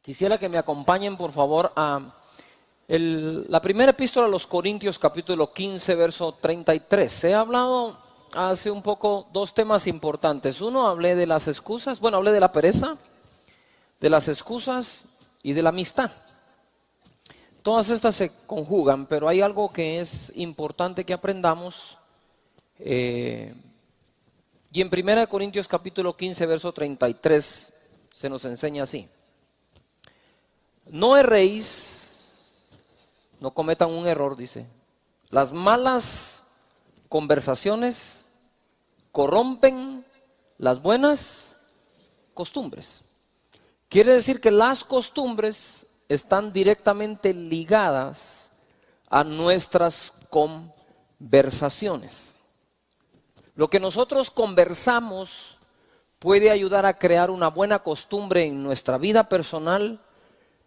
Quisiera que me acompañen, por favor, a la primera epístola a los Corintios, capítulo 15, verso 33. He hablado hace un poco dos temas importantes. Uno, hablé de las excusas, hablé de la pereza, de las excusas y de la amistad. Todas estas se conjugan, pero hay algo que es importante que aprendamos. Y en 1 Corintios capítulo 15, verso 33, se nos enseña así. No erréis, no cometan un error, dice. Las malas conversaciones corrompen las buenas costumbres. Quiere decir que las costumbres están directamente ligadas a nuestras conversaciones. Lo que nosotros conversamos puede ayudar a crear una buena costumbre en nuestra vida personal,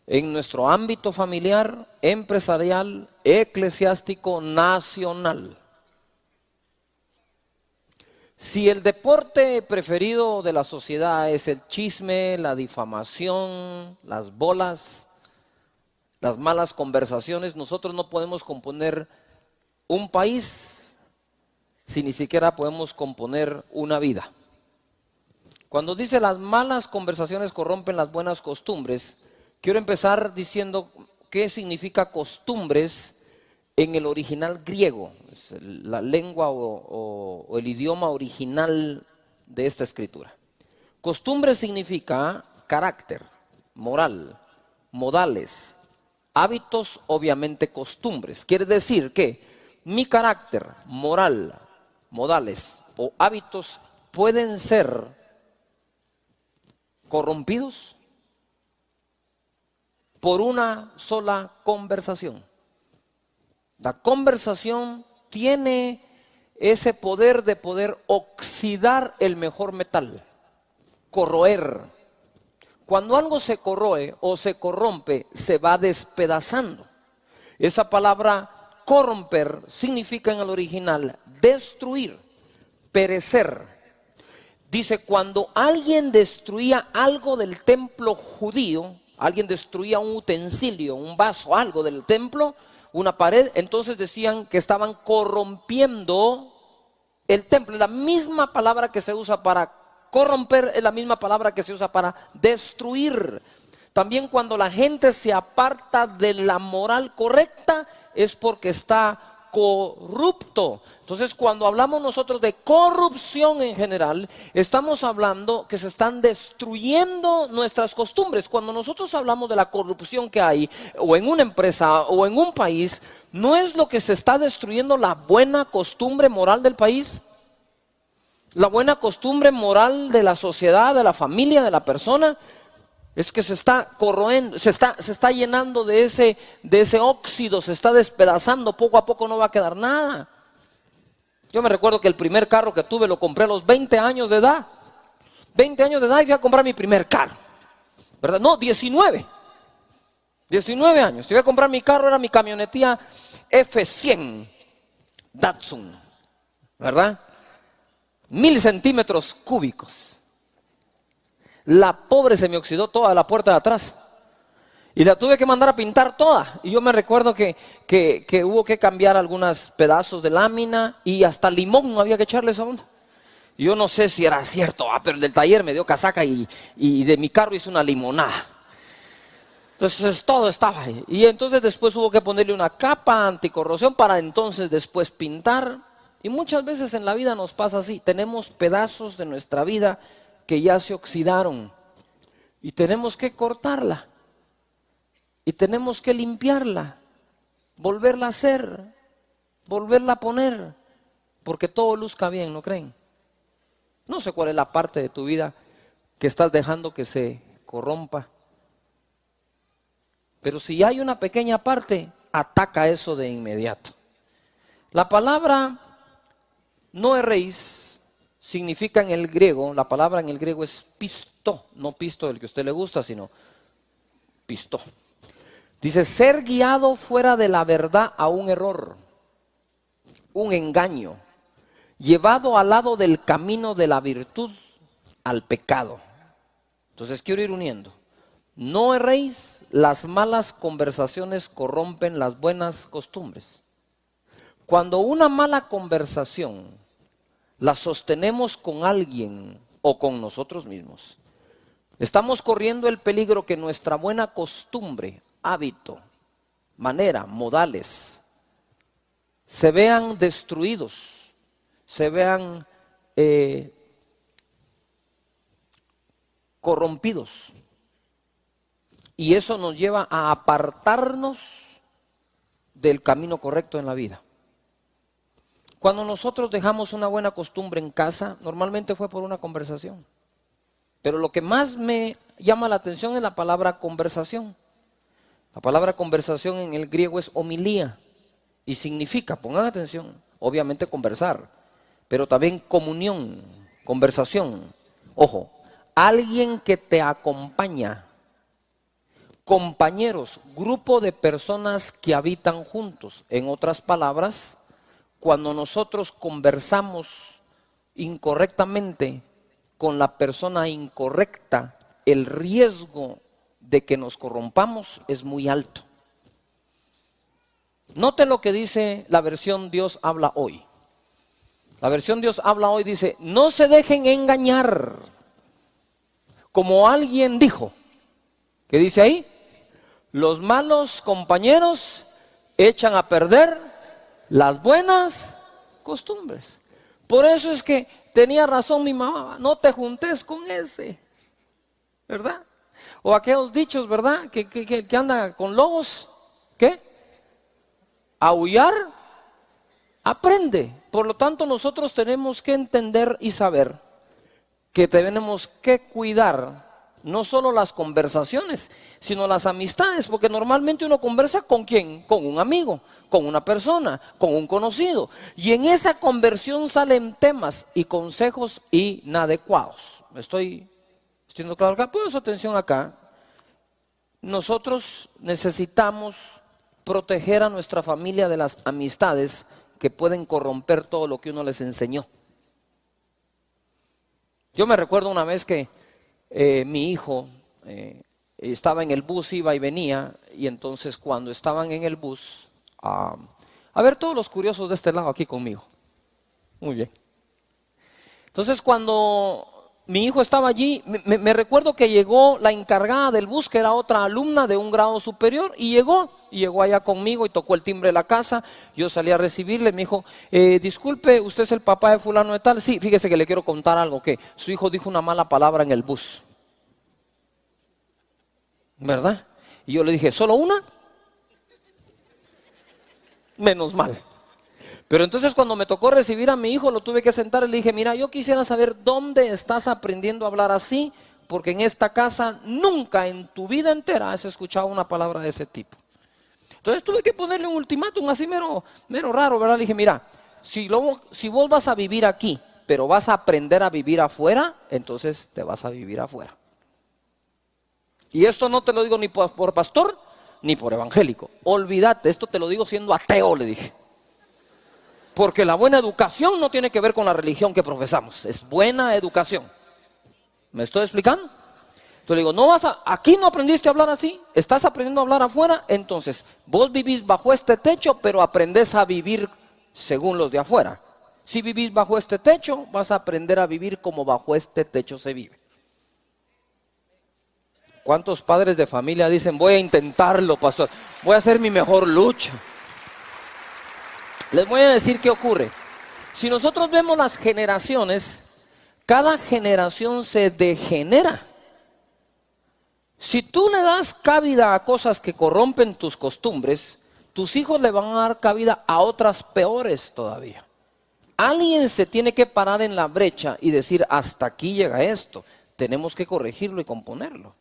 en nuestro ámbito familiar, empresarial, eclesiástico, nacional. Si el deporte preferido de la sociedad es el chisme, la difamación, las bolas, las malas conversaciones, nosotros no podemos componer un país si ni siquiera podemos componer una vida. Cuando dice las malas conversaciones corrompen las buenas costumbres, quiero empezar diciendo qué significa costumbres en el original griego, es la lengua o el idioma original de esta escritura. Costumbre significa carácter, moral, modales, hábitos, obviamente costumbres. Quiere decir que mi carácter, moral, modales o hábitos pueden ser corrompidos por una sola conversación. La conversación tiene ese poder de poder oxidar el mejor metal, corroer. Cuando algo se corroe o se corrompe, se va despedazando. Esa palabra corromper significa en el original destruir, perecer. Dice, cuando alguien destruía algo del templo judío, alguien destruía un utensilio, un vaso, algo del templo, una pared, entonces decían que estaban corrompiendo el templo. La misma palabra que se usa para corromper es la misma palabra que se usa para destruir. También cuando la gente se aparta de la moral correcta es porque está corrupto. Entonces, cuando hablamos nosotros de corrupción en general, estamos hablando que se están destruyendo nuestras costumbres. Cuando nosotros hablamos de la corrupción que hay, o en una empresa, o en un país, ¿no es lo que se está destruyendo la buena costumbre moral del país? La buena costumbre moral de la sociedad, de la familia, de la persona. Es que se está corroendo, se está llenando de ese óxido, se está despedazando, poco a poco no va a quedar nada. Yo me recuerdo que el primer carro que tuve lo compré a los 20 años de edad. 20 años de edad y fui a comprar mi primer carro. ¿Verdad? No, 19. 19 años. Fui a comprar mi carro, era mi camionetía F100 Datsun. ¿Verdad? 1000 centímetros cúbicos. La pobre se me oxidó toda la puerta de atrás y la tuve que mandar a pintar toda. Y yo me recuerdo que hubo que cambiar algunos pedazos de lámina y hasta limón no había que echarle esa onda. Y yo no sé si era cierto, pero el del taller me dio casaca y de mi carro hizo una limonada. Entonces todo estaba ahí. Y entonces después hubo que ponerle una capa anticorrosión para entonces después pintar. Y muchas veces en la vida nos pasa así, tenemos pedazos de nuestra vida que ya se oxidaron y tenemos que cortarla y tenemos que limpiarla, volverla a hacer, volverla a poner, porque todo luzca bien, ¿no creen? No sé cuál es la parte de tu vida que estás dejando que se corrompa, pero si hay una pequeña parte, ataca eso de inmediato. La palabra no erréis significa en el griego, la palabra en el griego es pisto, no pisto del que a usted le gusta, sino pisto. Dice, ser guiado fuera de la verdad a un error, un engaño, llevado al lado del camino de la virtud al pecado. Entonces quiero ir uniendo. No erréis, las malas conversaciones corrompen las buenas costumbres. Cuando una mala conversación la sostenemos con alguien o con nosotros mismos, estamos corriendo el peligro que nuestra buena costumbre, hábito, manera, modales, se vean destruidos, se vean corrompidos. Y eso nos lleva a apartarnos del camino correcto en la vida. Cuando nosotros dejamos una buena costumbre en casa, normalmente fue por una conversación. Pero lo que más me llama la atención es la palabra conversación. La palabra conversación en el griego es homilía y significa, pongan atención, obviamente conversar, pero también comunión, conversación. Ojo, alguien que te acompaña, compañeros, grupo de personas que habitan juntos. En otras palabras, cuando nosotros conversamos incorrectamente con la persona incorrecta, el riesgo de que nos corrompamos es muy alto. Noten lo que dice la versión Dios habla hoy. La versión Dios habla hoy dice: no se dejen engañar, como alguien dijo. ¿Qué dice ahí? Los malos compañeros echan a perder las buenas costumbres. Por eso es que tenía razón mi mamá: no te juntes con ese, ¿verdad? O aquellos dichos, ¿verdad? Que anda con lobos, ¿qué? Aullar, aprende. Por lo tanto, nosotros tenemos que entender y saber que tenemos que cuidar no solo las conversaciones, sino las amistades, porque normalmente uno conversa ¿con quién? Con un amigo, con una persona, con un conocido, y en esa conversión salen temas y consejos inadecuados. ¿Me estoy siendo claro acá? Pongan su atención acá. Nosotros necesitamos proteger a nuestra familia de las amistades que pueden corromper todo lo que uno les enseñó. Yo me recuerdo una vez que mi hijo estaba en el bus, iba y venía, y entonces cuando estaban en el bus, a ver todos los curiosos de este lado aquí conmigo. Muy bien. Entonces cuando mi hijo estaba allí, me recuerdo que llegó la encargada del bus, que era otra alumna de un grado superior, y llegó allá conmigo y tocó el timbre de la casa. Yo salí a recibirle, me dijo: disculpe, ¿usted es el papá de fulano de tal? Sí, fíjese que le quiero contar algo, que su hijo dijo una mala palabra en el bus, ¿verdad? Y yo le dije: ¿solo una? Menos mal. Pero entonces cuando me tocó recibir a mi hijo, lo tuve que sentar y le dije: mira, yo quisiera saber dónde estás aprendiendo a hablar así, porque en esta casa nunca en tu vida entera has escuchado una palabra de ese tipo. Entonces tuve que ponerle un ultimátum así mero raro, ¿verdad? Le dije: mira, si vos vas a vivir aquí, pero vas a aprender a vivir afuera, entonces te vas a vivir afuera. Y esto no te lo digo ni por pastor, ni por evangélico. Olvídate, esto te lo digo siendo ateo, le dije. Porque la buena educación no tiene que ver con la religión que profesamos, es buena educación. ¿Me estoy explicando? Entonces le digo: aquí no aprendiste a hablar así, estás aprendiendo a hablar afuera, entonces vos vivís bajo este techo, pero aprendés a vivir según los de afuera. Si vivís bajo este techo, vas a aprender a vivir como bajo este techo se vive. ¿Cuántos padres de familia dicen: voy a intentarlo, pastor, voy a hacer mi mejor lucha? Les voy a decir qué ocurre. Si nosotros vemos las generaciones, cada generación se degenera. Si tú le das cabida a cosas que corrompen tus costumbres, tus hijos le van a dar cabida a otras peores todavía. Alguien se tiene que parar en la brecha y decir: hasta aquí llega esto, tenemos que corregirlo y componerlo.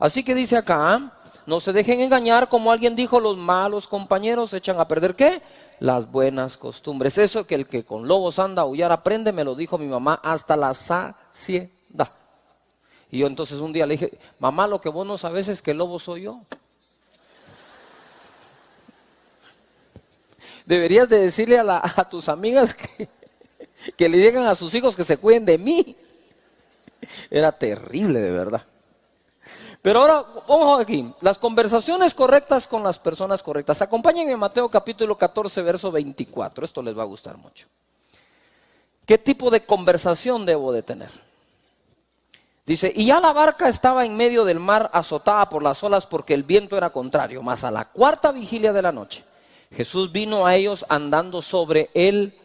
Así que dice acá: no se dejen engañar, como alguien dijo, los malos compañeros echan a perder ¿qué? Las buenas costumbres. Eso que el que con lobos anda a aullar aprende, me lo dijo mi mamá hasta la saciedad. Y yo entonces un día le dije: mamá, lo que vos no sabes es que el lobo soy yo. Deberías de decirle a tus amigas que le digan a sus hijos que se cuiden de mí. Era terrible, de verdad. Pero ahora, vamos aquí, las conversaciones correctas con las personas correctas. Acompáñenme a Mateo capítulo 14, verso 24. Esto les va a gustar mucho. ¿Qué tipo de conversación debo de tener? Dice, y ya la barca estaba en medio del mar, azotada por las olas porque el viento era contrario. Mas a la cuarta vigilia de la noche, Jesús vino a ellos andando sobre el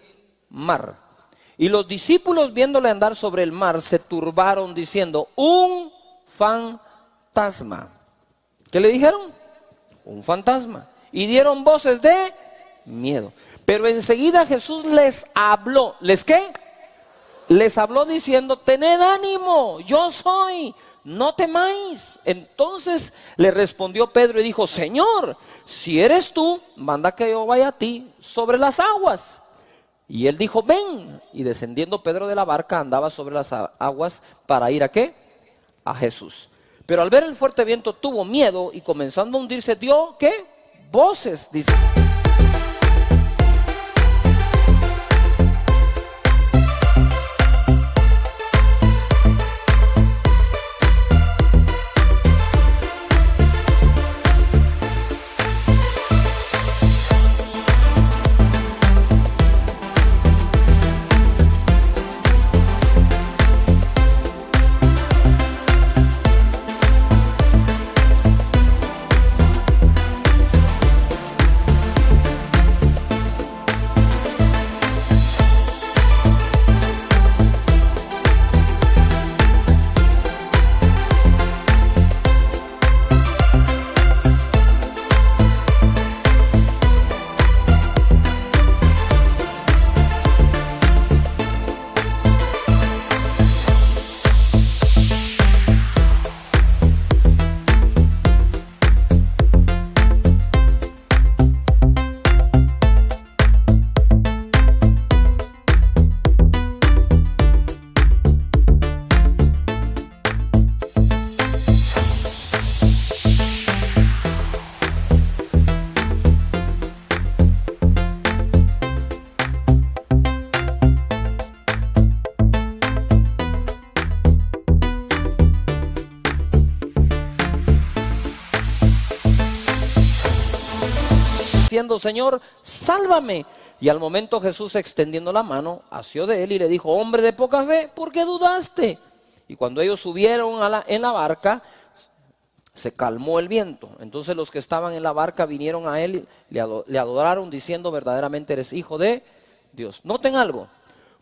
mar. Y los discípulos, viéndole andar sobre el mar, se turbaron diciendo, un fantasma. ¿Qué le dijeron? Un fantasma. Y dieron voces de miedo. Pero enseguida Jesús les habló. ¿Les qué? Les habló diciendo, tened ánimo, yo soy, no temáis. Entonces le respondió Pedro y dijo, Señor, si eres tú, manda que yo vaya a ti sobre las aguas. Y él dijo, ven. Y descendiendo Pedro de la barca, andaba sobre las aguas para ir ¿a qué? A Jesús. Pero al ver el fuerte viento tuvo miedo y comenzando a hundirse dio ¿qué? Voces, dice. Diciendo, Señor, sálvame. Y al momento Jesús, extendiendo la mano, asió de él y le dijo, hombre de poca fe, ¿por qué dudaste? Y cuando ellos subieron en la barca, se calmó el viento. Entonces los que estaban en la barca vinieron a él y le adoraron diciendo, verdaderamente eres hijo de Dios. Noten algo,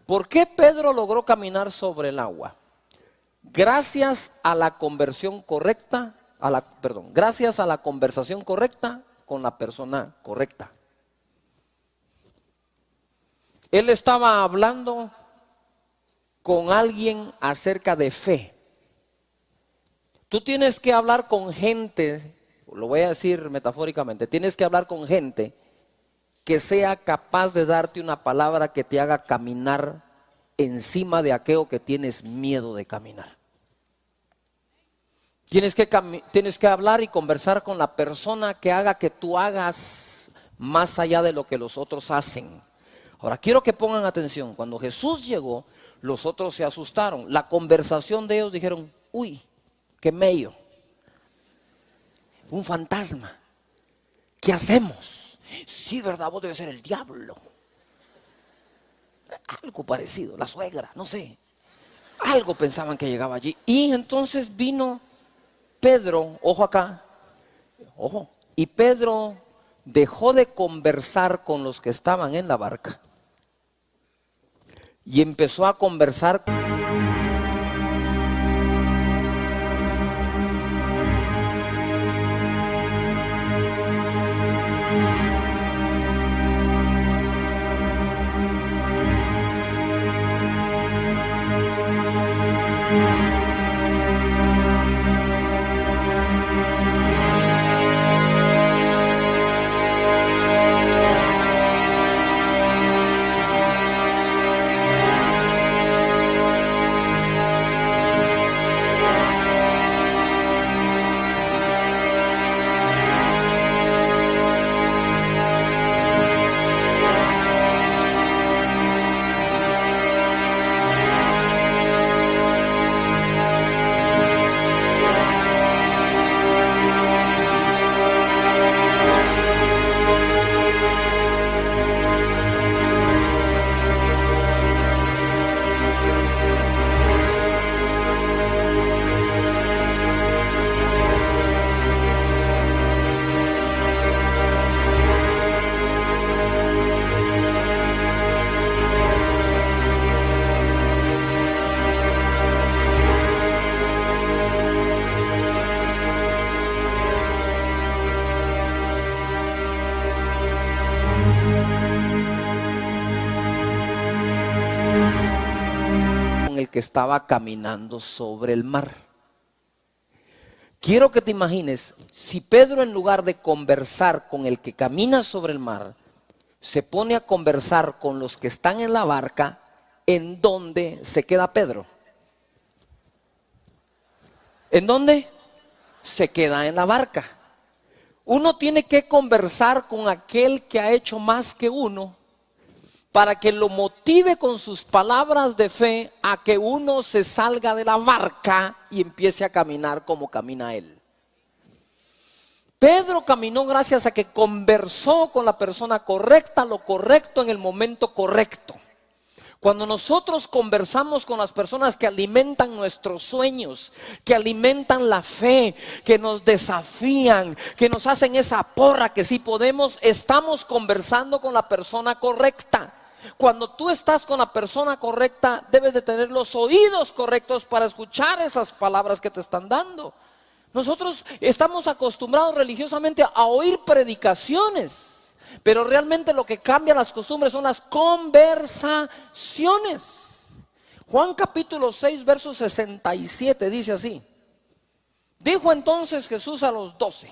¿por qué Pedro logró caminar sobre el agua? Gracias a la conversión correcta, gracias a la conversación correcta con la persona correcta. Él estaba hablando con alguien acerca de fe. Tú tienes que hablar con gente, lo voy a decir metafóricamente, tienes que hablar con gente que sea capaz de darte una palabra que te haga caminar encima de aquello que tienes miedo de caminar. Tienes que hablar y conversar con la persona que haga que tú hagas más allá de lo que los otros hacen. Ahora quiero que pongan atención, cuando Jesús llegó, los otros se asustaron. La conversación de ellos dijeron, uy, qué mello, un fantasma, ¿qué hacemos? Sí, verdad, vos debes ser el diablo. Algo parecido, la suegra, no sé. Algo pensaban que llegaba allí. Y entonces vino Pedro, ojo acá, ojo, y Pedro dejó de conversar con los que estaban en la barca y empezó a conversar. que estaba caminando sobre el mar. Quiero que te imagines, si Pedro, en lugar de conversar con el que camina sobre el mar, se pone a conversar con los que están en la barca, ¿en dónde se queda Pedro? ¿En dónde? Se queda en la barca. Uno tiene que conversar con aquel que ha hecho más que uno, para que lo motive con sus palabras de fe a que uno se salga de la barca y empiece a caminar como camina él. Pedro caminó gracias a que conversó con la persona correcta, lo correcto en el momento correcto. Cuando nosotros conversamos con las personas que alimentan nuestros sueños, que alimentan la fe, que nos desafían, que nos hacen esa porra que sí podemos, estamos conversando con la persona correcta. Cuando tú estás con la persona correcta, debes de tener los oídos correctos para escuchar esas palabras que te están dando. Nosotros estamos acostumbrados religiosamente a oír predicaciones, pero realmente lo que cambia las costumbres son las conversaciones. Juan capítulo 6, verso 67 dice así: dijo entonces Jesús a los 12: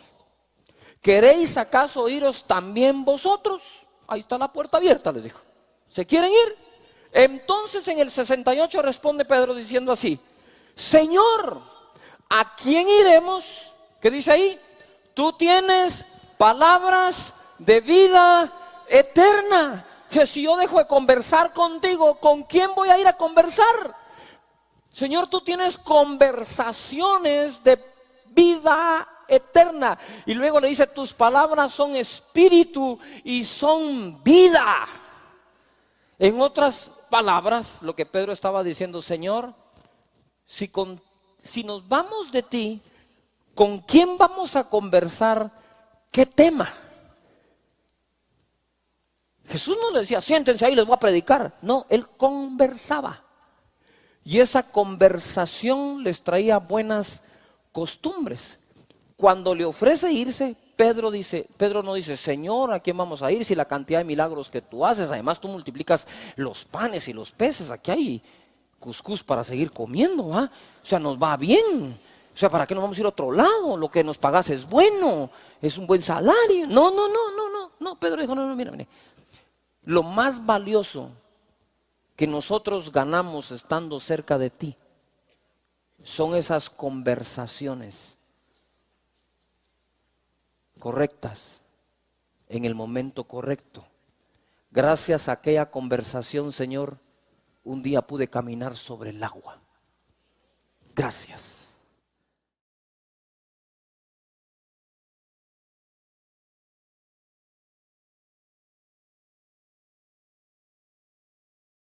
¿queréis acaso iros también vosotros? Ahí está la puerta abierta, les dijo. ¿Se quieren ir? Entonces en el 68 responde Pedro diciendo así: Señor, ¿a quién iremos? ¿Qué dice ahí? Tú tienes palabras de vida eterna. Que si yo dejo de conversar contigo, ¿con quién voy a ir a conversar? Señor, tú tienes conversaciones de vida eterna. Y luego le dice: tus palabras son espíritu y son vida. En otras palabras, lo que Pedro estaba diciendo: Señor, si nos vamos de ti, ¿con quién vamos a conversar? ¿Qué tema? Jesús no le decía: siéntense ahí, les voy a predicar. No, él conversaba. Y esa conversación les traía buenas costumbres. Cuando le ofrece irse, Pedro no dice: Señor, ¿a quién vamos a ir si la cantidad de milagros que tú haces? Además tú multiplicas los panes y los peces. Aquí hay cuscús para seguir comiendo, ¿ah? O sea, nos va bien. O sea, ¿para qué nos vamos a ir a otro lado? Lo que nos pagas es bueno, es un buen salario. No, Pedro dijo: no, mira. Lo más valioso que nosotros ganamos estando cerca de ti son esas conversaciones correctas en el momento correcto. Gracias a aquella conversación, Señor, un día pude caminar sobre el agua. Gracias.